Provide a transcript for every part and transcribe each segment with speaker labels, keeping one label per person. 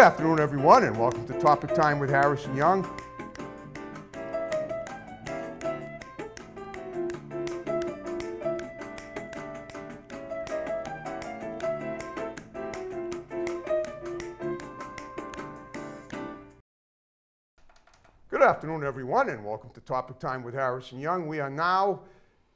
Speaker 1: afternoon, everyone, and welcome to Topic Time with Harrison Young. Good afternoon, everyone, and welcome to Topic Time with Harrison Young. We are now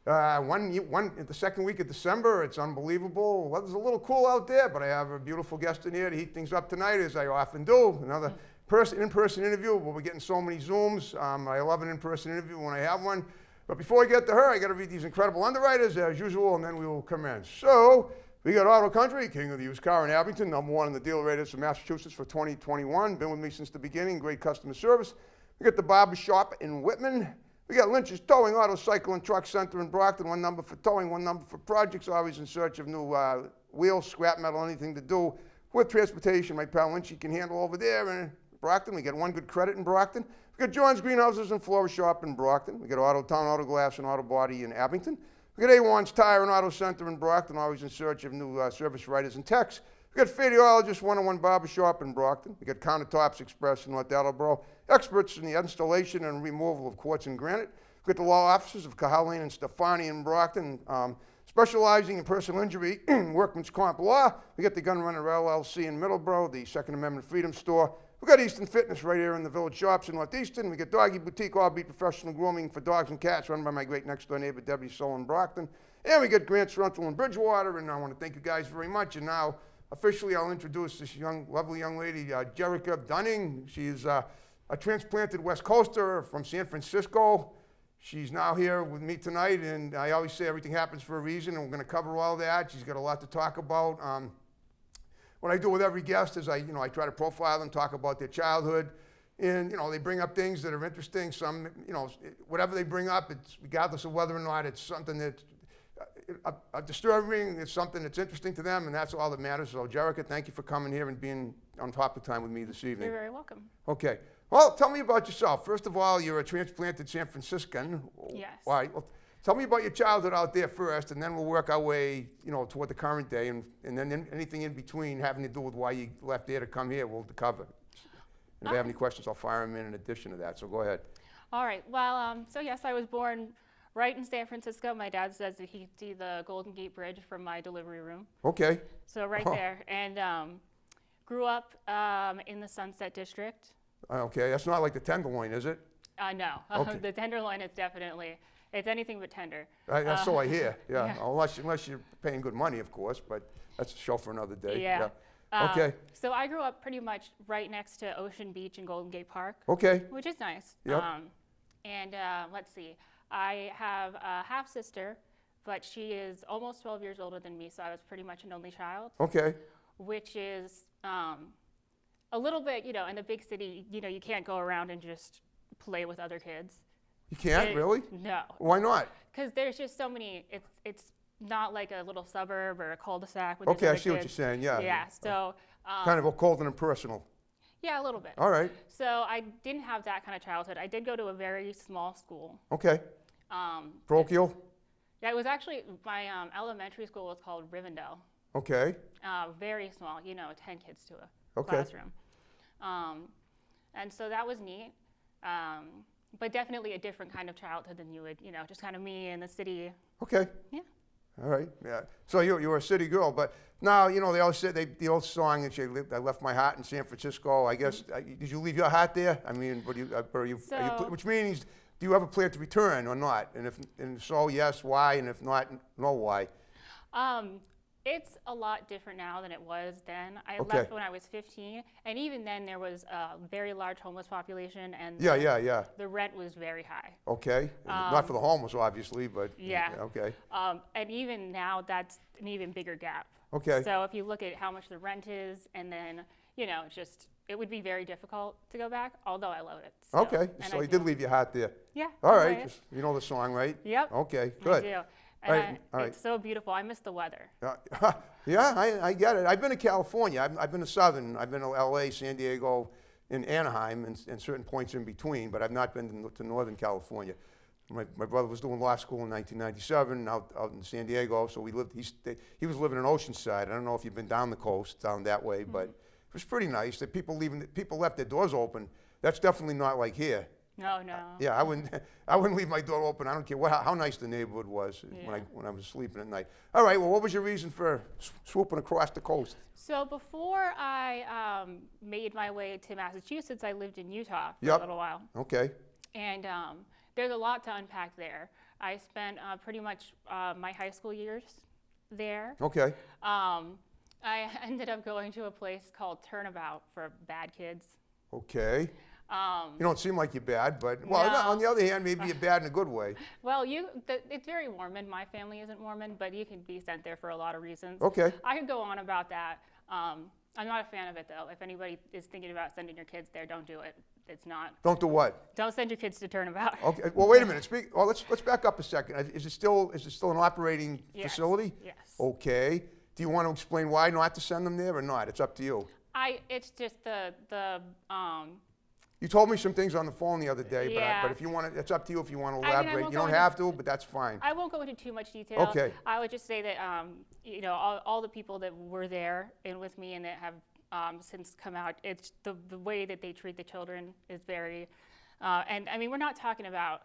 Speaker 1: the second week of December. It's unbelievable. Weather's a little cool out there, but I have a beautiful guest in here to heat things up tonight, as I often do. Another in-person interview, but we're getting so many Zooms. I love an in-person interview when I have one. But before I get to her, I got to read these incredible underwriters, as usual, and then we will commence. So, we got Auto Country, king of the used car in Abington, #1 in the deal ratings for Massachusetts for 2021. Been with me since the beginning, great customer service. We got the Barber Shop in Whitman. We got Lynch's Towing, Auto, Cycle, and Truck Center in Brockton. One number for towing, one number for projects. Always in search of new wheels, scrap metal, anything to do with transportation. My pal Lynchy can handle over there in Brockton. We got one good credit in Brockton. We got John's Greenhouses and Florist Shop in Brockton. We got Auto Town, Auto Glass, and Auto Body in Abington. We got A1's Tire and Auto Center in Brockton. Always in search of new service writers and techs. We got Radiologist 101 Barber Shop in Brockton. We got Countertops Express in North Attleboro. Experts in the installation and removal of quartz and granite. We got the law offices of Cahalan and Stefani in Brockton, specializing in personal injury and workman's comp law. We got the Gun Runner LLC in Middleborough, the Second Amendment Freedom Store. We got Easton Fitness right here in the Village Shops in Northeastern. We got Doggy Boutique, all beat professional grooming for dogs and cats, run by my great next door neighbor Debbie Soul in Brockton. And we got Grant's Rental in Bridgewater, and I want to thank you guys very much. And now, officially, I'll introduce this lovely young lady, Gerrica Dunning. She's a transplanted West Coaster from San Francisco. She's now here with me tonight, and I always say everything happens for a reason, and we're going to cover all that. She's got a lot to talk about. What I do with every guest is I try to profile them, talk about their childhood, and they bring up things that are interesting. Some, whatever they bring up, it's regardless of whether or not it's something that's disturbing, it's something that's interesting to them, and that's all that matters. So, Gerrica, thank you for coming here and being on Topic Time with me this evening.
Speaker 2: You're very welcome.
Speaker 1: Okay. Well, tell me about yourself. First of all, you're a transplanted San Franciscan.
Speaker 2: Yes.
Speaker 1: All right. Well, tell me about your childhood out there first, and then we'll work our way, toward the current day, and then anything in between having to do with why you left there to come here, we'll cover. And if I have any questions, I'll fire them in addition to that. So go ahead.
Speaker 2: All right. Well, so yes, I was born right in San Francisco. My dad says that he could see the Golden Gate Bridge from my delivery room.
Speaker 1: Okay.
Speaker 2: So right there, and grew up in the Sunset District.
Speaker 1: Okay, that's not like the Tenderloin, is it?
Speaker 2: No.
Speaker 1: Okay.
Speaker 2: The Tenderloin is definitely, it's anything but tender.
Speaker 1: That's so I hear, yeah.
Speaker 2: Yeah.
Speaker 1: Unless you're paying good money, of course, but that's a show for another day.
Speaker 2: Yeah.
Speaker 1: Okay.
Speaker 2: So I grew up pretty much right next to Ocean Beach and Golden Gate Park.
Speaker 1: Okay.
Speaker 2: Which is nice.
Speaker 1: Yep.
Speaker 2: Let's see. I have a half-sister, but she is almost 12 years older than me, so I was pretty much an only child.
Speaker 1: Okay.
Speaker 2: Which is a little bit, in the big city, you can't go around and just play with other kids.
Speaker 1: You can't, really?
Speaker 2: No.
Speaker 1: Why not?
Speaker 2: Because there's just so many, it's not like a little suburb or a cul-de-sac with
Speaker 1: Okay, I
Speaker 2: other
Speaker 1: see what you're
Speaker 2: kids.
Speaker 1: saying, yeah.
Speaker 2: Yeah, so.
Speaker 1: Kind of cold and impersonal.
Speaker 2: Yeah, a little bit.
Speaker 1: All right.
Speaker 2: So I didn't have that kind of childhood. I did go to a very small school.
Speaker 1: Okay. Parochial?
Speaker 2: Yeah, it was actually, my elementary school was called Rivendell.
Speaker 1: Okay.
Speaker 2: Very small, 10 kids to a classroom. And so that was neat, but definitely a different kind of childhood than you would, just kind of me in the city.
Speaker 1: Okay.
Speaker 2: Yeah.
Speaker 1: All right. Yeah. So you were a city girl, but now they always say the old song that I left my heart in San Francisco. I guess did you leave your heart there? I mean, which means do you ever plan to return or not? And if so, yes, why? And if not, no, why?
Speaker 2: It's a lot different now than it was then. I
Speaker 1: Okay.
Speaker 2: left when I was 15, and even then there was a very large homeless population, and
Speaker 1: the
Speaker 2: rent was very high.
Speaker 1: Okay. Not for the homeless, obviously, but
Speaker 2: Yeah.
Speaker 1: Okay.
Speaker 2: And even now, that's an even bigger gap.
Speaker 1: Okay.
Speaker 2: So if you look at how much the rent is, and then, it would be very difficult to go back, although I love it still.
Speaker 1: Okay.
Speaker 2: And
Speaker 1: So
Speaker 2: I
Speaker 1: you
Speaker 2: do.
Speaker 1: did leave your heart there.
Speaker 2: Yeah.
Speaker 1: All
Speaker 2: in a
Speaker 1: right.
Speaker 2: way.
Speaker 1: Just, you know the song, right?
Speaker 2: Yep.
Speaker 1: Okay. Good.
Speaker 2: I do.
Speaker 1: All
Speaker 2: And
Speaker 1: right, all right.
Speaker 2: It's so beautiful. I miss the weather.
Speaker 1: Yeah, I get it. I've been to California. I've been to Southern. I've been to L.A., San Diego, and Anaheim, and certain points in between, but I've not been to Northern California. My brother was doing law school in 1997 out in San Diego, so he was living in Oceanside. I don't know if you've been down the coast, down that way, but it was pretty nice. That people left their doors open. That's definitely not like here.
Speaker 2: No, no.
Speaker 1: Yeah, I wouldn't leave my door open. I don't care how nice the neighborhood was
Speaker 2: Yeah.
Speaker 1: when I was sleeping at night. All right. Well, what was your reason for swooping across the coast?
Speaker 2: So before I made my way to Massachusetts, I lived in Utah for
Speaker 1: Yep.
Speaker 2: a little while.
Speaker 1: Okay.
Speaker 2: And there's a lot to unpack there. I spent pretty much my high school years there.
Speaker 1: Okay.
Speaker 2: I ended up going to a place called Turnabout for bad kids.
Speaker 1: Okay. You don't seem like you're bad, but well,
Speaker 2: No.
Speaker 1: on the other hand, maybe you're bad in a good way.
Speaker 2: Well, it's very Mormon. My family isn't Mormon, but you can be sent there for a lot of reasons.
Speaker 1: Okay.
Speaker 2: I could go on about that. I'm not a fan of it, though. If anybody is thinking about sending your kids there, don't do it. It's not.
Speaker 1: Don't do what?
Speaker 2: Don't send your kids to Turnabout.
Speaker 1: Okay. Well, wait a minute. Let's back up a second. Is it still an operating
Speaker 2: Yes.
Speaker 1: facility?
Speaker 2: Yes.
Speaker 1: Okay. Do you want to explain why not to send them there or not? It's up to you.
Speaker 2: It's just
Speaker 1: You told me some things on the phone the other day,
Speaker 2: Yeah.
Speaker 1: but if you want to, it's up to you if you want to
Speaker 2: I
Speaker 1: elaborate.
Speaker 2: won't
Speaker 1: You
Speaker 2: go
Speaker 1: don't
Speaker 2: into-
Speaker 1: have to, but that's fine.
Speaker 2: I won't go into too much detail.
Speaker 1: Okay.
Speaker 2: I would just say that all the people that were there and with me and that have since come out, it's the way that they treat the children is very, and I mean we're not talking about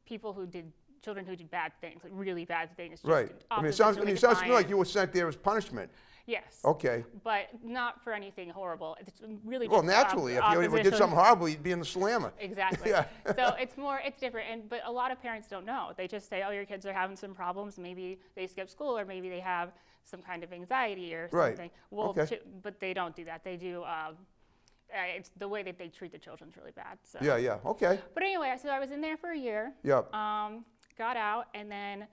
Speaker 2: children who did bad things, like really bad things. Just
Speaker 1: Right. I mean, it sounds to me
Speaker 2: defiant.
Speaker 1: like you were sent there as punishment.
Speaker 2: Yes.
Speaker 1: Okay.
Speaker 2: But not for anything horrible. It's really
Speaker 1: Well,
Speaker 2: just
Speaker 1: naturally, if you did
Speaker 2: opposition.
Speaker 1: something horrible, you'd be in the slammer.
Speaker 2: Exactly.
Speaker 1: Yeah.
Speaker 2: So it's different, but a lot of parents don't know. They just say, "Oh, your kids are having some problems. Maybe they skip school, or maybe they have some kind of anxiety or
Speaker 1: Right.
Speaker 2: something." Well,
Speaker 1: Okay.
Speaker 2: but they don't do that. They do. It's the way that they treat the children's really bad. So.
Speaker 1: Yeah, yeah. Okay.
Speaker 2: But anyway, so I was in there for a year.
Speaker 1: Yep.
Speaker 2: Got out, and then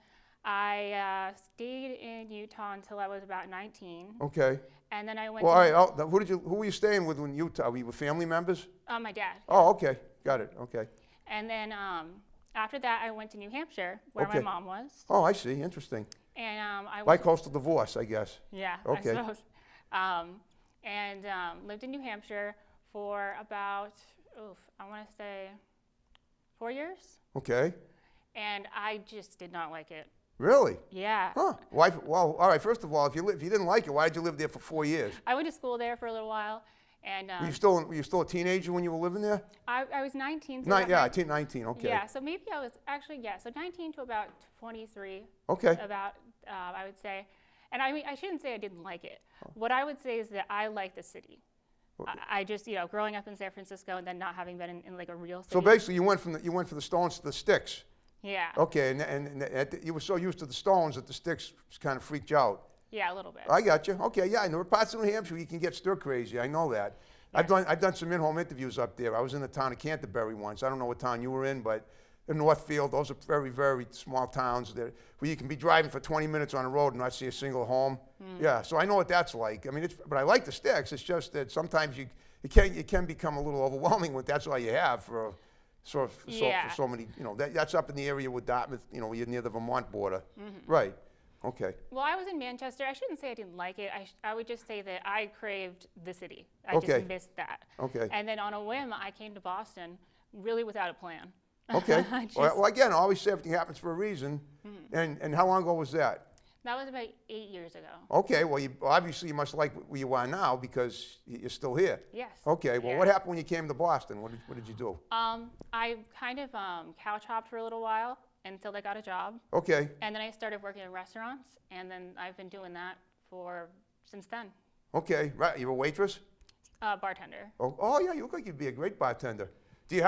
Speaker 2: I stayed in Utah until I was about 19,
Speaker 1: Okay.
Speaker 2: and then I went.
Speaker 1: Well,
Speaker 2: to,
Speaker 1: all right. Who were you staying with in Utah? Were you with family members?
Speaker 2: My dad.
Speaker 1: Oh, okay. Got it. Okay.
Speaker 2: And then after that, I went to New Hampshire, where
Speaker 1: Okay.
Speaker 2: my mom was.
Speaker 1: Oh, I see. Interesting.
Speaker 2: And I
Speaker 1: By coastal divorce, I guess.
Speaker 2: yeah,
Speaker 1: Okay.
Speaker 2: I suppose. And lived in New Hampshire for about, I want to say 4 years.
Speaker 1: Okay.
Speaker 2: And I just did not like it.
Speaker 1: Really?
Speaker 2: Yeah.
Speaker 1: Huh. Why? Well, all right. First of all, if you didn't like it, why did you live there for 4 years?
Speaker 2: I went to school there for a little while. And
Speaker 1: Were you still a teenager when you were living there?
Speaker 2: I was 19. So
Speaker 1: Yeah,
Speaker 2: about
Speaker 1: 19. Okay.
Speaker 2: Yeah, so maybe I was actually, so 19 to about 23.
Speaker 1: Okay.
Speaker 2: About, I would say. And I mean, I shouldn't say I didn't like it. What I would say is that I like the city. I just, growing up in San Francisco and then not having been in like a real city.
Speaker 1: So basically, you went from the stones to the sticks.
Speaker 2: Yeah.
Speaker 1: Okay, and you were so used to the stones that the sticks kind of freaked you out.
Speaker 2: Yeah, a little bit.
Speaker 1: I got you. Okay, yeah, and there were parts of New Hampshire where you can get stir crazy. I know that.
Speaker 2: Yes.
Speaker 1: I've done some in-home interviews up there. I was in the town of Canterbury once. I don't know what town you were in, but in Northfield, those are very, very small towns where you can be driving for 20 minutes on the road and not see a single home. Yeah, so I know what that's like. I mean, but I like the sticks. It's just that sometimes it can become a little overwhelming when that's all you have for so many. That's up in the area with Dartmouth. You're near the Vermont border. Right. Okay.
Speaker 2: Well, I was in Manchester. I shouldn't say I didn't like it. I would just say that I craved the city. I
Speaker 1: Okay.
Speaker 2: just missed that.
Speaker 1: Okay.
Speaker 2: And then on a whim, I came to Boston, really without a plan.
Speaker 1: Okay.
Speaker 2: Just-
Speaker 1: Well, again, I always say everything happens for a reason. And how long ago was that?
Speaker 2: That was about 8 years ago.
Speaker 1: Okay. Well, obviously you must like where you are now because you're still here.
Speaker 2: Yes.
Speaker 1: Okay. Well,
Speaker 2: Yeah.
Speaker 1: what happened when you came to Boston? What did you do?
Speaker 2: I kind of couch hopped for a little while until I got a job.
Speaker 1: Okay.
Speaker 2: And then I started working in restaurants, and then I've been doing that since then.
Speaker 1: Okay. Right. You're a waitress?
Speaker 2: Bartender.
Speaker 1: Oh, yeah. You look like you'd be a great bartender. Do you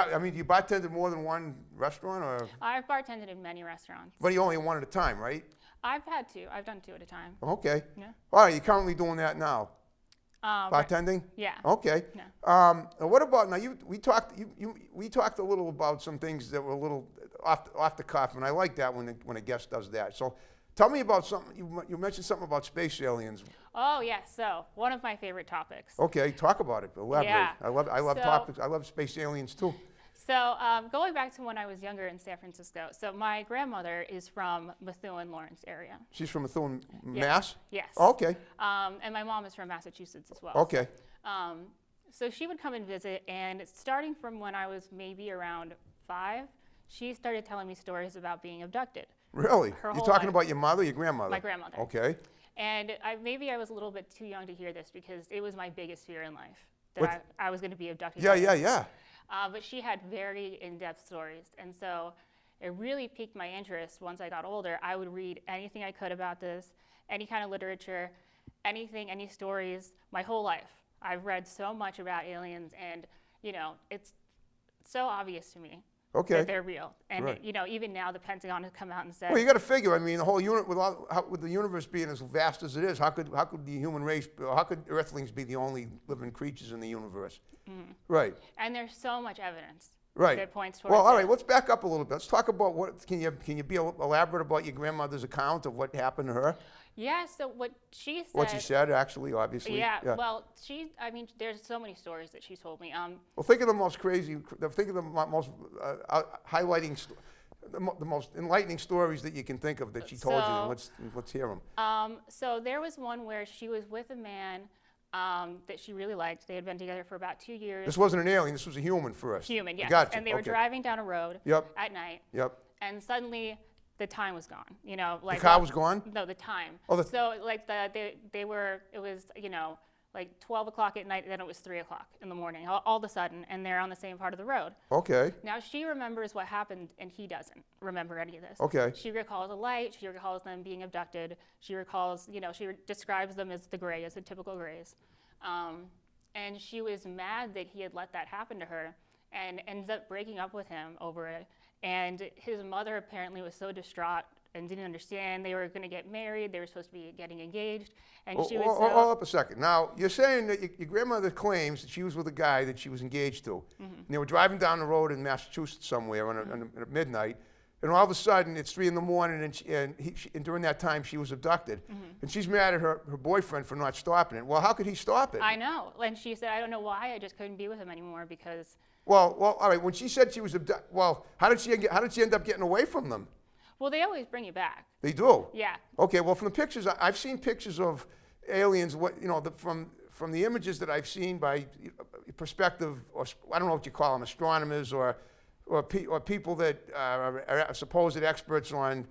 Speaker 1: bartended more than one restaurant, or?
Speaker 2: I've bartended in many restaurants.
Speaker 1: But you only one at a time, right?
Speaker 2: I've done 2 at a time.
Speaker 1: Okay.
Speaker 2: Yeah.
Speaker 1: All right. You're currently doing that now. Bartending?
Speaker 2: Yeah.
Speaker 1: Okay.
Speaker 2: Yeah.
Speaker 1: What about now? We talked a little about some things that were a little off the cuff, and I like that when a guest does that. So, tell me about something. You mentioned something about space aliens.
Speaker 2: Oh, yes. So, one of my favorite topics.
Speaker 1: Okay, talk about it. Elaborate.
Speaker 2: Yeah.
Speaker 1: I love
Speaker 2: So-
Speaker 1: topics. I love space aliens too.
Speaker 2: So, going back to when I was younger in San Francisco. So, my grandmother is from Methuen, Lawrence area.
Speaker 1: She's from Methuen,
Speaker 2: Yeah.
Speaker 1: Mass.
Speaker 2: Yes.
Speaker 1: Okay.
Speaker 2: And my mom is from Massachusetts as well.
Speaker 1: Okay.
Speaker 2: So she would come and visit, and starting from when I was maybe around 5, she started telling me stories about being abducted.
Speaker 1: Really?
Speaker 2: Her
Speaker 1: You're
Speaker 2: whole
Speaker 1: talking
Speaker 2: life.
Speaker 1: about your mother, or your grandmother?
Speaker 2: My grandmother.
Speaker 1: Okay.
Speaker 2: And maybe I was a little bit too young to hear this because it was my biggest fear in life,
Speaker 1: What?
Speaker 2: that I was going to be abducted.
Speaker 1: Yeah,
Speaker 2: by
Speaker 1: yeah,
Speaker 2: aliens.
Speaker 1: yeah.
Speaker 2: But she had very in-depth stories. And so it really piqued my interest. Once I got older, I would read anything I could about this, any kind of literature, anything, any stories, my whole life. I've read so much about aliens, and it's so obvious to me
Speaker 1: Okay.
Speaker 2: that they're real. And
Speaker 1: Right.
Speaker 2: even now the Pentagon has come out and said,
Speaker 1: Well, you got to figure. I mean, the whole unit with the universe being as vast as it is, how could the human race, how could Earthlings be the only living creatures in the universe? Right.
Speaker 2: and there's so much evidence
Speaker 1: Right.
Speaker 2: that points towards
Speaker 1: Well, all
Speaker 2: it.
Speaker 1: right. Let's back up a little bit. Let's talk about what can you be elaborate about your grandmother's account of what happened to her?
Speaker 2: Yeah, so what she said.
Speaker 1: What she said, actually, obviously.
Speaker 2: Yeah, well, there's so many stories that she told me.
Speaker 1: Well, think of the most crazy. Think of the most highlighting, the most enlightening stories that you can think of that she told you. And let's hear them.
Speaker 2: So there was one where she was with a man that she really liked. They had been together for about 2 years.
Speaker 1: This wasn't an alien. This was a human first.
Speaker 2: Human, yes.
Speaker 1: Gotcha.
Speaker 2: And they were
Speaker 1: Okay.
Speaker 2: driving down a road
Speaker 1: Yep.
Speaker 2: at night,
Speaker 1: Yep.
Speaker 2: and suddenly the time was gone.
Speaker 1: The car was gone.
Speaker 2: No, the time.
Speaker 1: Oh,
Speaker 2: so like they were. It was like 12 o'clock at night. Then it was 3 o'clock in the morning. All of a sudden, and they're on the same part of the road.
Speaker 1: Okay.
Speaker 2: Now she remembers what happened, and he doesn't remember any of this.
Speaker 1: Okay.
Speaker 2: She recalls a light. She recalls them being abducted. She recalls, she describes them as the gray, as the typical grays. And she was mad that he had let that happen to her, and ends up breaking up with him over it. And his mother apparently was so distraught and didn't understand. They were going to get married. They were supposed to be getting engaged, and she was so.
Speaker 1: Hold up a second. Now, you're saying that your grandmother claims that she was with a guy that she was engaged to. And they were driving down the road in Massachusetts somewhere at midnight, and all of a sudden it's 3 in the morning, and during that time she was abducted. And she's mad at her boyfriend for not stopping it. Well, how could he stop it?
Speaker 2: I know. And she said, I don't know why. I just couldn't be with him anymore because.
Speaker 1: Well, all right. When she said she was abducted, well, how did she end up getting away from them?
Speaker 2: Well, they always bring you back.
Speaker 1: They do.
Speaker 2: Yeah.
Speaker 1: Okay. Well, from the pictures, I've seen pictures of aliens. From the images that I've seen by perspective, or I don't know what you call them, astronomers or people that are supposed experts on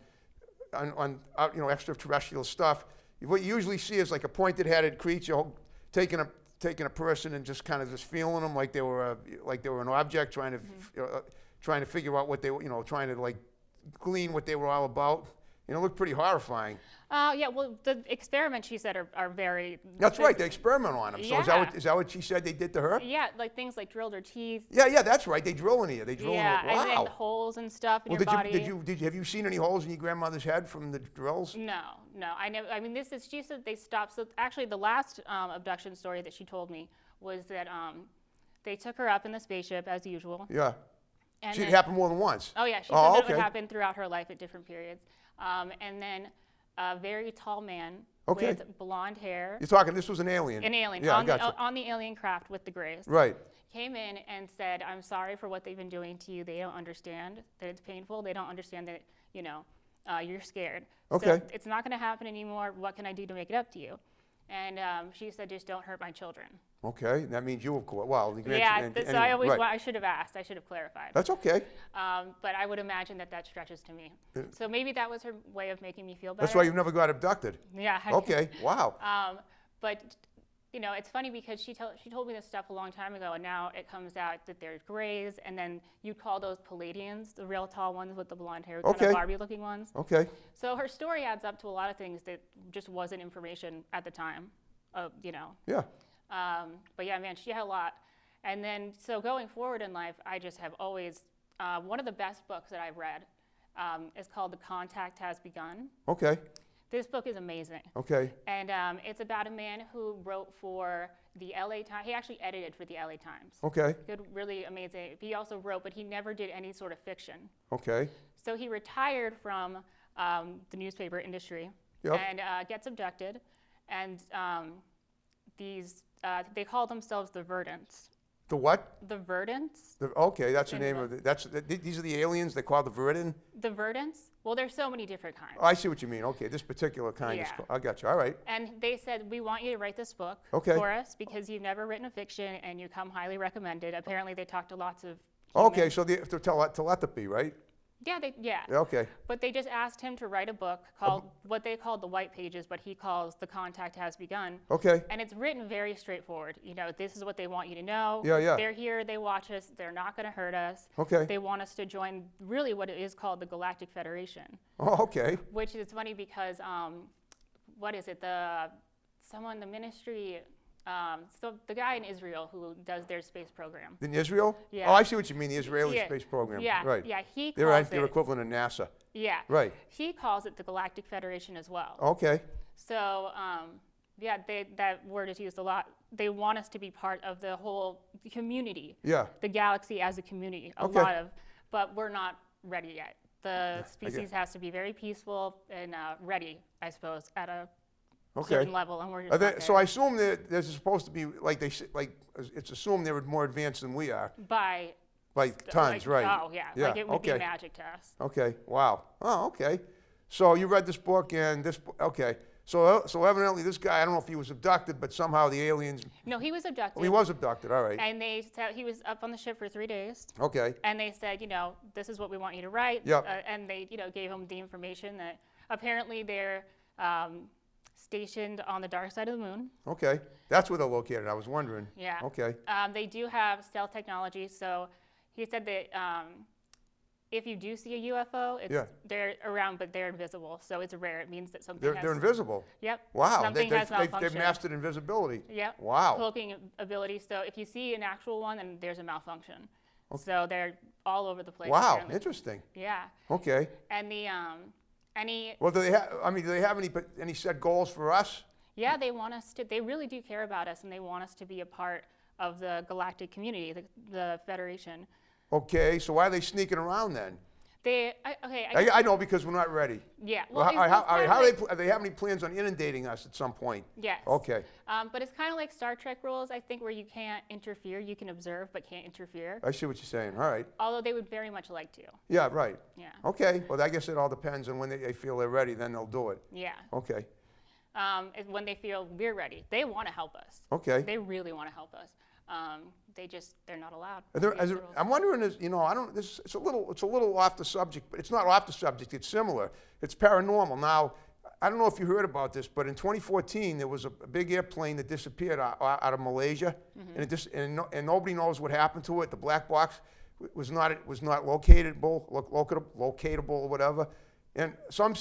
Speaker 1: extraterrestrial stuff. What you usually see is like a pointed-headed creature taking a person and just kind of feeling them like they were an object, trying to figure out what they were, trying to like glean what they were all about. It looked pretty horrifying.
Speaker 2: Yeah, well, the experiments, she said, are very.
Speaker 1: That's right. They experiment on them. So
Speaker 2: Yeah.
Speaker 1: is that what she said they did to her?
Speaker 2: Yeah, like things like drilled her teeth.
Speaker 1: Yeah, that's right. They drill in you. They drill
Speaker 2: Yeah,
Speaker 1: in you. Wow.
Speaker 2: and holes and stuff in
Speaker 1: Well,
Speaker 2: your body.
Speaker 1: have you seen any holes in your grandmother's head from the drills?
Speaker 2: No, I never. I mean, she said they stopped. So actually, the last abduction story that she told me was that they took her up in the spaceship as usual.
Speaker 1: Yeah.
Speaker 2: And
Speaker 1: It
Speaker 2: then-
Speaker 1: happened more than once.
Speaker 2: Oh yeah, she
Speaker 1: Oh,
Speaker 2: said that it
Speaker 1: okay.
Speaker 2: would happen throughout her life at different periods. And then a very tall man
Speaker 1: Okay.
Speaker 2: with blonde hair,
Speaker 1: You're talking. This was an alien.
Speaker 2: an alien,
Speaker 1: Yeah, I
Speaker 2: on, the,
Speaker 1: gotcha.
Speaker 2: on the alien craft with the grays,
Speaker 1: Right.
Speaker 2: came in and said, "I'm sorry for what they've been doing to you. They don't understand that it's painful. They don't understand that you're scared.
Speaker 1: Okay.
Speaker 2: So it's not going to happen anymore. What can I do to make it up to you?" And she said, "Just don't hurt my children."
Speaker 1: Okay. That means you, of course. Well, the
Speaker 2: Yeah. So I always
Speaker 1: right.
Speaker 2: I should have asked. I should have clarified.
Speaker 1: That's okay.
Speaker 2: But I would imagine that stretches to me. So maybe that was her way of making me feel better.
Speaker 1: That's why you never got abducted.
Speaker 2: Yeah.
Speaker 1: Okay. Wow.
Speaker 2: But it's funny because she told me this stuff a long time ago, and now it comes out that there's grays, and then you call those Palladians, the real tall ones with the blonde hair, kind
Speaker 1: Okay.
Speaker 2: of Barbie-looking ones.
Speaker 1: Okay.
Speaker 2: So her story adds up to a lot of things that just wasn't information at the time.
Speaker 1: Yeah.
Speaker 2: But yeah, man, she had a lot. And then, so going forward in life, I just have always, one of the best books that I've read is called The Contact Has Begun.
Speaker 1: Okay.
Speaker 2: This book is amazing.
Speaker 1: Okay.
Speaker 2: And it's about a man who wrote for the LA Times. He actually edited for the LA Times.
Speaker 1: Okay.
Speaker 2: Good, really amazing. He also wrote, but he never did any sort of fiction.
Speaker 1: Okay.
Speaker 2: So he retired from the newspaper industry
Speaker 1: Yep.
Speaker 2: and gets abducted. And they call themselves the Verdants.
Speaker 1: The what?
Speaker 2: The Verdants?
Speaker 1: Okay, that's the
Speaker 2: In
Speaker 1: name
Speaker 2: the-
Speaker 1: of it. These are the aliens. They call the Verdant.
Speaker 2: The Verdants? Well, there's so many different kinds.
Speaker 1: Oh, I see what you mean. Okay, this particular kind is.
Speaker 2: Yeah.
Speaker 1: I got you. All right.
Speaker 2: And they said, we want you to write this book
Speaker 1: Okay.
Speaker 2: for us because you've never written a fiction and you come highly recommended. Apparently, they talked to lots of
Speaker 1: Okay,
Speaker 2: humans.
Speaker 1: so the telepathy, right?
Speaker 2: Yeah.
Speaker 1: Okay.
Speaker 2: But they just asked him to write a book called what they called the White Pages, but he calls The Contact Has Begun.
Speaker 1: Okay.
Speaker 2: And it's written very straightforward. You know, this is what they want you to know.
Speaker 1: Yeah.
Speaker 2: They're here, they watch us, they're not going to hurt us.
Speaker 1: Okay.
Speaker 2: They want us to join really what it is called the Galactic Federation.
Speaker 1: Oh, okay.
Speaker 2: Which is funny because, what is it? The ministry, so the guy in Israel who does their space program.
Speaker 1: In Israel?
Speaker 2: Yeah.
Speaker 1: Oh, I see what you mean, the Israeli
Speaker 2: Yeah.
Speaker 1: space program.
Speaker 2: Yeah,
Speaker 1: Right.
Speaker 2: yeah, he
Speaker 1: They're
Speaker 2: calls
Speaker 1: their
Speaker 2: it,
Speaker 1: equivalent of NASA.
Speaker 2: yeah,
Speaker 1: Right.
Speaker 2: he calls it the Galactic Federation as well.
Speaker 1: Okay.
Speaker 2: So, that word is used a lot. They want us to be part of the whole community,
Speaker 1: Yeah.
Speaker 2: the galaxy as a community,
Speaker 1: Okay.
Speaker 2: but we're not ready yet. The species has to be very peaceful and ready, I suppose, at a certain level, and we're just not there.
Speaker 1: So I assume that there's supposed to be, it's assumed they're more advanced than we are.
Speaker 2: By
Speaker 1: Tons, right.
Speaker 2: Oh, yeah.
Speaker 1: Yeah,
Speaker 2: Like it would
Speaker 1: okay.
Speaker 2: be magic to us.
Speaker 1: Okay, wow. Oh, okay. So you read this book and okay. So evidently this guy, I don't know if he was abducted, but somehow the aliens,
Speaker 2: No, he was abducted.
Speaker 1: he was abducted, all right.
Speaker 2: And they said he was up on the ship for 3 days.
Speaker 1: Okay,
Speaker 2: And they said, this is what we want you to write.
Speaker 1: Yep.
Speaker 2: And they, gave him the information that apparently they're stationed on the dark side of the moon.
Speaker 1: okay. That's where they're located, I was wondering.
Speaker 2: Yeah.
Speaker 1: Okay,
Speaker 2: They do have stealth technology. So he said that if you do see a UFO, they're around, but they're invisible. So it's rare. It means that something
Speaker 1: they're invisible.
Speaker 2: Yep.
Speaker 1: Wow,
Speaker 2: Something has
Speaker 1: they've
Speaker 2: malfunctioned.
Speaker 1: mastered invisibility.
Speaker 2: Yep.
Speaker 1: Wow.
Speaker 2: Cloaking ability. So if you see an actual one, then there's a malfunction. So they're all over the place.
Speaker 1: Wow,
Speaker 2: apparently.
Speaker 1: interesting.
Speaker 2: Yeah.
Speaker 1: Okay.
Speaker 2: And the
Speaker 1: Well, do they have any set goals for us?
Speaker 2: yeah, they want us to. They really do care about us, and they want us to be a part of the galactic community, the Federation.
Speaker 1: Okay, so why are they sneaking around then? I know, because we're not ready.
Speaker 2: Yeah.
Speaker 1: Well,
Speaker 2: Well, it's kind of like,
Speaker 1: they have any plans on inundating us at some point?
Speaker 2: yes.
Speaker 1: Okay,
Speaker 2: But it's kind of like Star Trek rules, I think, where you can't interfere. You can observe, but can't interfere.
Speaker 1: I see what you're saying. All right.
Speaker 2: Although they would very much like to.
Speaker 1: Yeah, right.
Speaker 2: Yeah.
Speaker 1: Okay, well, I guess it all depends on when they feel they're ready, then they'll do it.
Speaker 2: Yeah.
Speaker 1: Okay,
Speaker 2: When they feel we're ready, they want to help us.
Speaker 1: okay.
Speaker 2: They really want to help us. They're not allowed.
Speaker 1: I'm wondering, it's a little off the subject, but it's not off the subject, it's similar. It's paranormal. Now, I don't know if you heard about this, but in 2014, there was a big airplane that disappeared out of Malaysia, and nobody knows what happened to it. The black box was not locatable or whatever. And some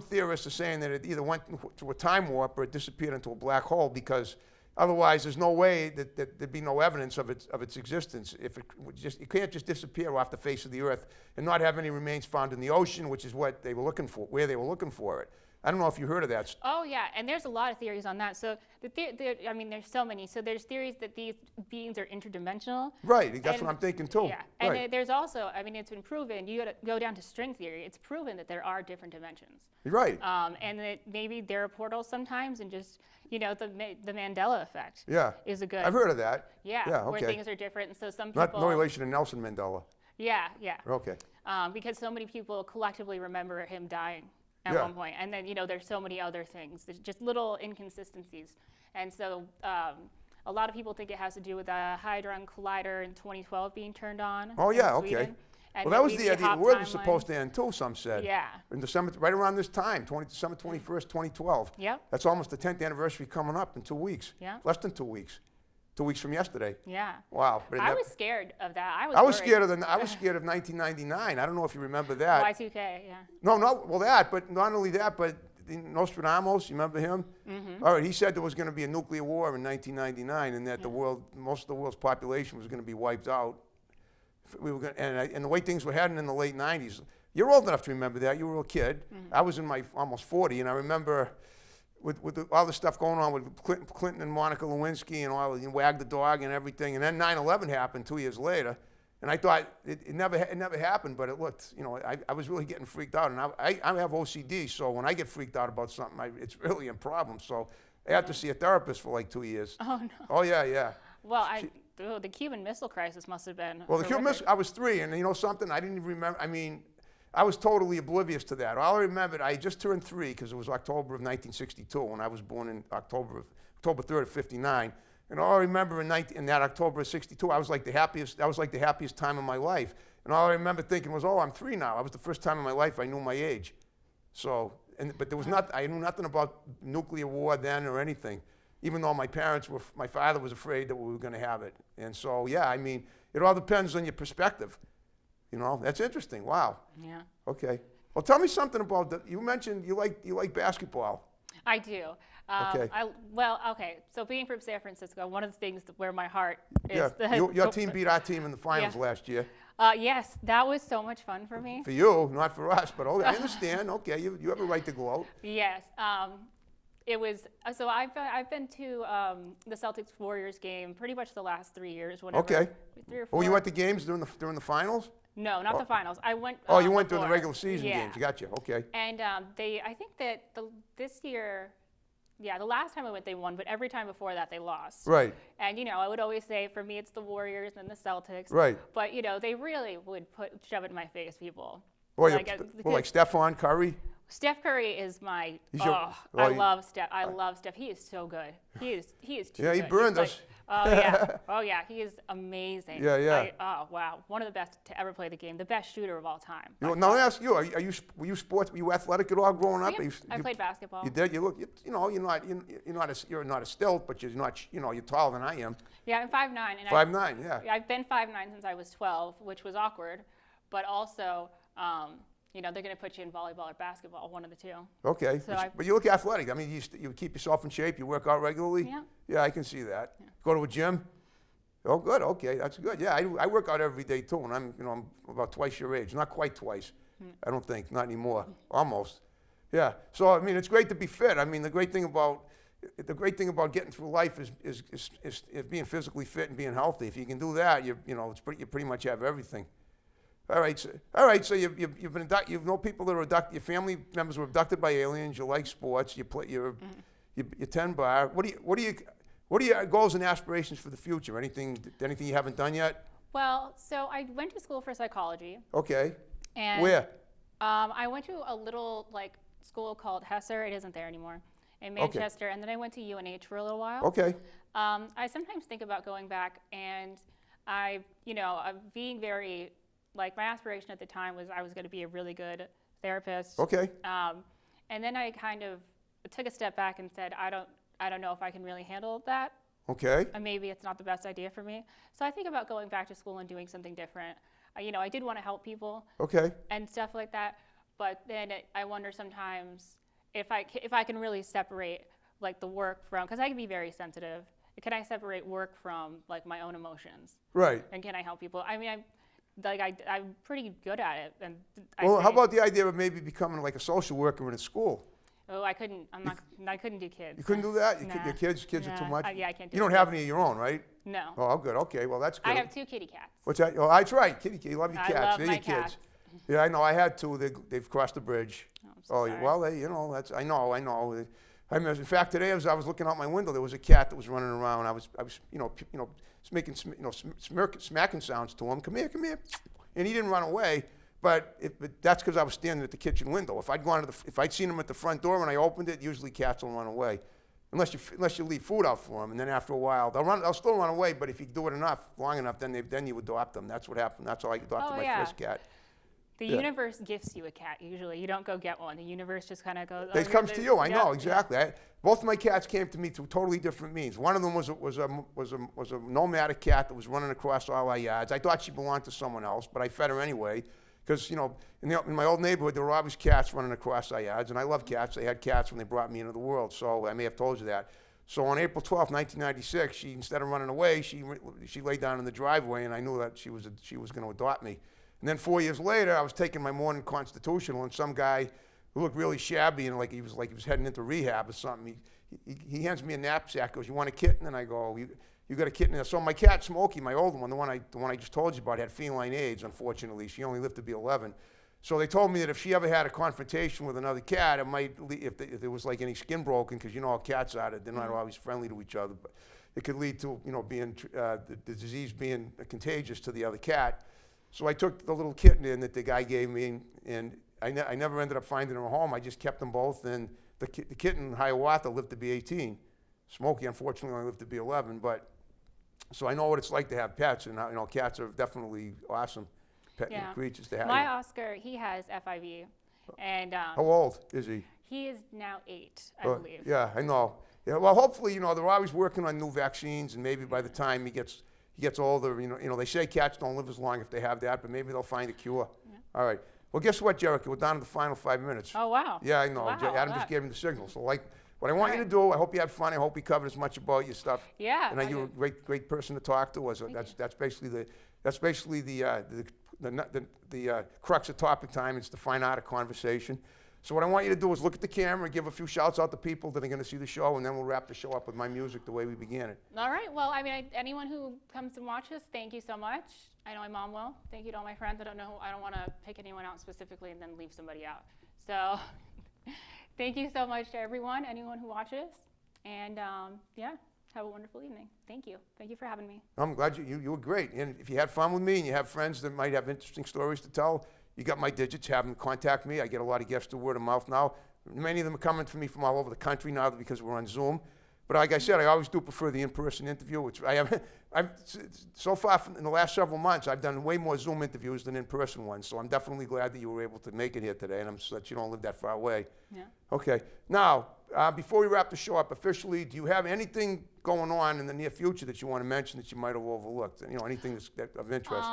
Speaker 1: theorists are saying that it either went to a time warp or it disappeared into a black hole, because otherwise there's no way that there'd be no evidence of its existence. If it can't just disappear off the face of the earth and not have any remains found in the ocean, which is what they were looking for, where they were looking for it. I don't know if you heard of that.
Speaker 2: Oh yeah, and there's a lot of theories on that. So there's so many. So there's theories that these beings are interdimensional.
Speaker 1: Right, that's what I'm thinking too.
Speaker 2: Yeah,
Speaker 1: Right.
Speaker 2: and there's also, it's been proven. You got to go down to string theory. It's proven that there are different dimensions.
Speaker 1: Right.
Speaker 2: And that maybe there are portals sometimes, and just the Mandela effect.
Speaker 1: Yeah.
Speaker 2: Is a good.
Speaker 1: I've heard of that.
Speaker 2: Yeah.
Speaker 1: Yeah.
Speaker 2: Where
Speaker 1: Okay.
Speaker 2: things are different, and so some people.
Speaker 1: No relation to Nelson Mandela.
Speaker 2: Yeah. Yeah.
Speaker 1: Okay.
Speaker 2: Because so many people collectively remember him dying at one point. And then, there's so many other things. There's just little inconsistencies. And so a lot of people think it has to do with the Hadron Collider in 2012 being turned on.
Speaker 1: Oh, yeah,
Speaker 2: in Sweden.
Speaker 1: okay.
Speaker 2: And
Speaker 1: Well, that was
Speaker 2: maybe
Speaker 1: the
Speaker 2: hop
Speaker 1: world was
Speaker 2: timeline.
Speaker 1: supposed to end too, some said.
Speaker 2: Yeah.
Speaker 1: In December, right around this time, December 21st, 2012.
Speaker 2: Yep.
Speaker 1: That's almost the 10th anniversary coming up in 2 weeks.
Speaker 2: Yeah.
Speaker 1: Less than 2 weeks. 2 weeks from yesterday.
Speaker 2: Yeah.
Speaker 1: Wow. But
Speaker 2: I was scared of that. I was worried.
Speaker 1: I was scared of 1999. I don't know if you remember that.
Speaker 2: Y2K, yeah.
Speaker 1: But not only that, but Nostradamus, you remember him? Mm-hmm. All right, he said there was going to be a nuclear war in 1999, and that most of the world's population was going to be wiped out. And the way things were heading in the late 90s. You're old enough to remember that. You were a kid. Mm-hmm. I was in my almost 40, and I remember with all the stuff going on with Clinton and Monica Lewinsky and all, Wag the Dog and everything. And then 9/11 happened 2 years later. And I thought it never happened, but it looked, I was really getting freaked out. And I have OCD, so when I get freaked out about something, it's really a problem. So I had to see a therapist for like 2 years.
Speaker 2: Oh, no.
Speaker 1: Oh, yeah.
Speaker 2: Well, the Cuban Missile Crisis must have been.
Speaker 1: Well, the Cuban Missile, I was 3, and something, I didn't even remember. I was totally oblivious to that. All I remembered, I just turned 3 because it was October of 1962, when I was born in October 3rd of 59. And all I remember in that October of '62, that was like the happiest time of my life. And all I remember thinking was, oh, I'm 3 now. That was the first time in my life I knew my age. So, but there was I knew nothing about nuclear war then or anything, even though my father was afraid that we were going to have it. And so, yeah, I mean, it all depends on your perspective. You know, that's interesting. Wow.
Speaker 2: Yeah.
Speaker 1: Okay. Well, tell me something about you mentioned you like basketball.
Speaker 2: I do.
Speaker 1: Okay.
Speaker 2: Okay. So being from San Francisco, one of the things where my heart is.
Speaker 1: Yeah. Your team beat our team in the finals last year.
Speaker 2: Yes, that was so much fun for me.
Speaker 1: For you, not for us, but I understand. Okay, you have a right to go out.
Speaker 2: Yes. It was so I've been to the Celtics Warriors game pretty much the last 3 years. Whenever,
Speaker 1: Okay.
Speaker 2: 3 or 4.
Speaker 1: Oh, you went to games during the finals?
Speaker 2: No, not the finals. I went.
Speaker 1: Oh, you went
Speaker 2: before.
Speaker 1: during the regular season
Speaker 2: Yeah.
Speaker 1: games. Gotcha. Okay.
Speaker 2: And I think that this year, the last time I went they won, but every time before that they lost.
Speaker 1: Right.
Speaker 2: And I would always say for me it's the Warriors and the Celtics.
Speaker 1: Right.
Speaker 2: But they really would shove it in my face, people.
Speaker 1: Well,
Speaker 2: Like
Speaker 1: Stephon Curry.
Speaker 2: Steph Curry is my.
Speaker 1: I
Speaker 2: love Steph. I love Steph. He is so good. He is too good.
Speaker 1: Yeah, he burned us.
Speaker 2: Oh yeah. Oh yeah. He is amazing.
Speaker 1: Yeah.
Speaker 2: Oh wow. One of the best to ever play the game. The best shooter of all time.
Speaker 1: Now let me ask you: were you sports? Were you athletic at all growing up?
Speaker 2: Yeah, I played basketball.
Speaker 1: You did. You're not a stilt, but you're not. You're taller than I am.
Speaker 2: Yeah, I'm 5'9". And
Speaker 1: 5'9". Yeah.
Speaker 2: I've been 5'9" since I was 12, which was awkward, but also. They're going to put you in volleyball or basketball, one of the two.
Speaker 1: Okay,
Speaker 2: So
Speaker 1: but you look athletic. I mean, you keep yourself in shape. You work out regularly.
Speaker 2: Yeah.
Speaker 1: Yeah, I can see that.
Speaker 2: Yeah.
Speaker 1: Go to a gym. Oh, good. Okay, that's good. Yeah, I work out every day too, and I'm about twice your age. Not quite twice. I don't think. Not anymore. Almost. Yeah. So I mean, it's great to be fit. I mean, the great thing about getting through life is being physically fit and being healthy. If you can do that, you pretty much have everything. All right. So you've known people that are abducted. Your family members were abducted by aliens. You like sports. You're 10 bar. What are your goals and aspirations for the future? Anything you haven't done yet?
Speaker 2: Well, so I went to school for psychology.
Speaker 1: Okay.
Speaker 2: And
Speaker 1: Where?
Speaker 2: I went to a little school called Hesser. It isn't there anymore. In Manchester, and then I went to UNH for a little while.
Speaker 1: Okay.
Speaker 2: I sometimes think about going back, and I'm being very. My aspiration at the time was I was going to be a really good therapist.
Speaker 1: Okay.
Speaker 2: And then I kind of took a step back and said, I don't know if I can really handle that.
Speaker 1: Okay.
Speaker 2: And maybe it's not the best idea for me. So I think about going back to school and doing something different. I did want to help people.
Speaker 1: Okay.
Speaker 2: And stuff like that. But then I wonder sometimes if I can really separate the work from, because I can be very sensitive. Can I separate work from my own emotions?
Speaker 1: Right.
Speaker 2: And can I help people? I mean, I'm pretty good at it. And
Speaker 1: how about the idea of maybe becoming a social worker in a school?
Speaker 2: Oh, I couldn't. I couldn't do kids.
Speaker 1: You couldn't do that?
Speaker 2: Nah.
Speaker 1: Your kids are too much?
Speaker 2: Yeah, I can't do
Speaker 1: You don't have any of your own, right?
Speaker 2: No.
Speaker 1: Oh, good. Okay, well, that's good.
Speaker 2: I have 2 kitty cats.
Speaker 1: What's that? Oh, that's right. Kitty, you love your cats.
Speaker 2: I love
Speaker 1: They're
Speaker 2: my
Speaker 1: your kids.
Speaker 2: cats.
Speaker 1: Yeah, I know. I had 2. They've crossed the bridge.
Speaker 2: Oh, I'm so sorry.
Speaker 1: Well, I know. I mean, in fact, today as I was looking out my window, there was a cat that was running around. I was making smacking sounds to him. Come here. And he didn't run away, but that's because I was standing at the kitchen window. If I'd seen him at the front door when I opened it, usually cats will run away, unless you leave food out for them. And then after a while, they'll still run away. But if you do it long enough, then you adopt them. That's what happened. That's how I adopted my first cat.
Speaker 2: The universe gifts you a cat. Usually, you don't go get one. The universe just kind of goes.
Speaker 1: It comes to you. I know exactly. Both of my cats came to me through totally different means. One of them was a nomadic cat that was running across all our yards. I thought she belonged to someone else, but I fed her anyway because in my old neighborhood there were always cats running across our yards, and I love cats. They had cats when they brought me into the world, so I may have told you that. So on April 12th, 1996, instead of running away, she laid down in the driveway, and I knew that she was going to adopt me. And then 4 years later, I was taking my morning constitutional, and some guy who looked really shabby and like he was heading into rehab or something, he hands me a knapsack. Goes, "You want a kitten?" And I go, "You got a kitten?" So my cat Smokey, my older one, the one I just told you about, had feline AIDS. Unfortunately, she only lived to be 11. So they told me that if she ever had a confrontation with another cat, it might, if there was any skin broken, because you know how cats are, they're not always friendly to each other, but it could lead to the disease being contagious to the other cat. So I took the little kitten in that the guy gave me, and I never ended up finding her a home. I just kept them both, and the kitten, Hiawatha, lived to be 18. Smokey, unfortunately, only lived to be 11. But so I know what it's like to have pets, and cats are definitely awesome. pet
Speaker 2: Yeah.
Speaker 1: creatures to have.
Speaker 2: My Oscar, he has FIV, and
Speaker 1: How old is he?
Speaker 2: he is now 8, I believe.
Speaker 1: Yeah, I know. Yeah, well, hopefully, you know, they're always working on new vaccines, and maybe by the time he gets older, you know, they say cats don't live as long if they have that, but maybe they'll find a cure. Yeah. All right. Well, guess what, Gerrica? We're down to the final 5 minutes.
Speaker 2: Oh, wow.
Speaker 1: Yeah, I know.
Speaker 2: Wow,
Speaker 1: Adam just gave me the signal. So, like, what I want you to do, I hope you had fun. I hope we covered as much about your stuff.
Speaker 2: Yeah.
Speaker 1: And you're a great person to talk to. That's basically the crux of topic time. It's to find out a conversation. So what I want you to do is look at the camera, give a few shouts out to people that are going to see the show, and then we'll wrap the show up with my music the way we began it.
Speaker 2: All right. Well, I mean, anyone who comes and watches, thank you so much. I know my mom will. Thank you to all my friends. I don't want to pick anyone out specifically and then leave somebody out. So thank you so much to anyone who watches. And yeah, have a wonderful evening. Thank you. Thank you for having me.
Speaker 1: I'm glad you were great. And if you had fun with me and you have friends that might have interesting stories to tell, you got my digits, have them contact me. I get a lot of guests through word of mouth now. Many of them are coming to me from all over the country now because we're on Zoom. But like I said, I always do prefer the in-person interview, which so far in the last several months, I've done way more Zoom interviews than in-person ones. So I'm definitely glad that you were able to make it here today, and I'm so that you don't live that far away.
Speaker 2: Yeah.
Speaker 1: Okay. Now, before we wrap the show up officially, do you have anything going on in the near future that you want to mention that you might have overlooked? You know, anything that's of interest?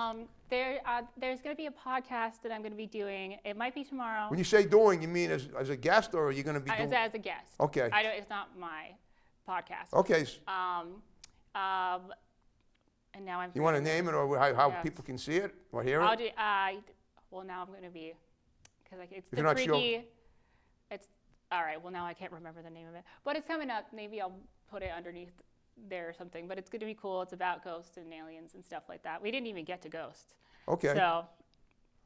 Speaker 2: There's going to be a podcast that I'm going to be doing. It might be tomorrow.
Speaker 1: When you say doing, you mean as a guest, or are you going to be doing?
Speaker 2: As a guest.
Speaker 1: Okay.
Speaker 2: It's not my podcast.
Speaker 1: Okay.
Speaker 2: And now I'm.
Speaker 1: You want to name it, or how people can see it or hear it?
Speaker 2: Well, now I'm going to be, because it's
Speaker 1: If
Speaker 2: the
Speaker 1: you're not
Speaker 2: freaky.
Speaker 1: sure.
Speaker 2: It's all right. Well, now I can't remember the name of it, but it's coming up. Maybe I'll put it underneath there or something. But it's going to be cool. It's about ghosts and aliens and stuff like that. We didn't even get to ghosts.
Speaker 1: Okay.
Speaker 2: So.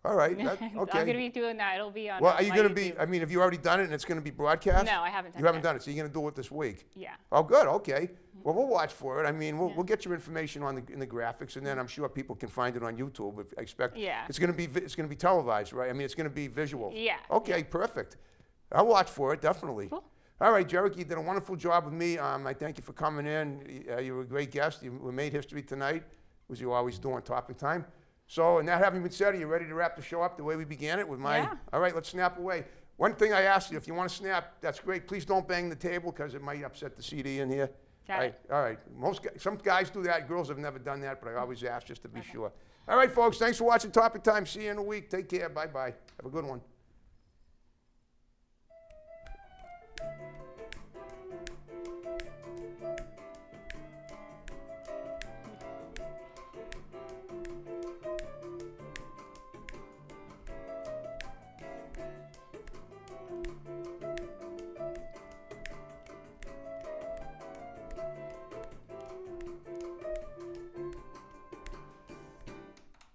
Speaker 1: All right. Okay.
Speaker 2: I'm going to be doing that. It'll be on.
Speaker 1: Well, are you going to
Speaker 2: YouTube.
Speaker 1: be? I mean, have you already done it and it's going to be broadcast?
Speaker 2: No, I haven't done it.
Speaker 1: You haven't done it, so you're going to do it this week.
Speaker 2: Yeah.
Speaker 1: Oh, good. Okay. Well, we'll watch for it. I mean, we'll get your information in the graphics, and then I'm sure people can find it on YouTube. If I expect.
Speaker 2: Yeah.
Speaker 1: It's going to be televised, right? I mean, it's going to be visual.
Speaker 2: Yeah.
Speaker 1: Okay. Perfect. I'll watch for it definitely.
Speaker 2: Cool.
Speaker 1: All right, Gerrica, you did a wonderful job with me. I thank you for coming in. You were a great guest. You made history tonight, as you always do on Topic Time. So, and that having been said, are you ready to wrap the show up the way we began it with my?
Speaker 2: Yeah.
Speaker 1: All right, let's snap away. One thing I asked you, if you want to snap, that's great. Please don't bang the table because it might upset the CD in here.
Speaker 2: Got it.
Speaker 1: All right. Some guys do that. Girls have never done that, but I always ask just to be sure. All right, folks. Thanks for watching Topic Time. See you in a week. Take care. Bye-bye. Have a good one.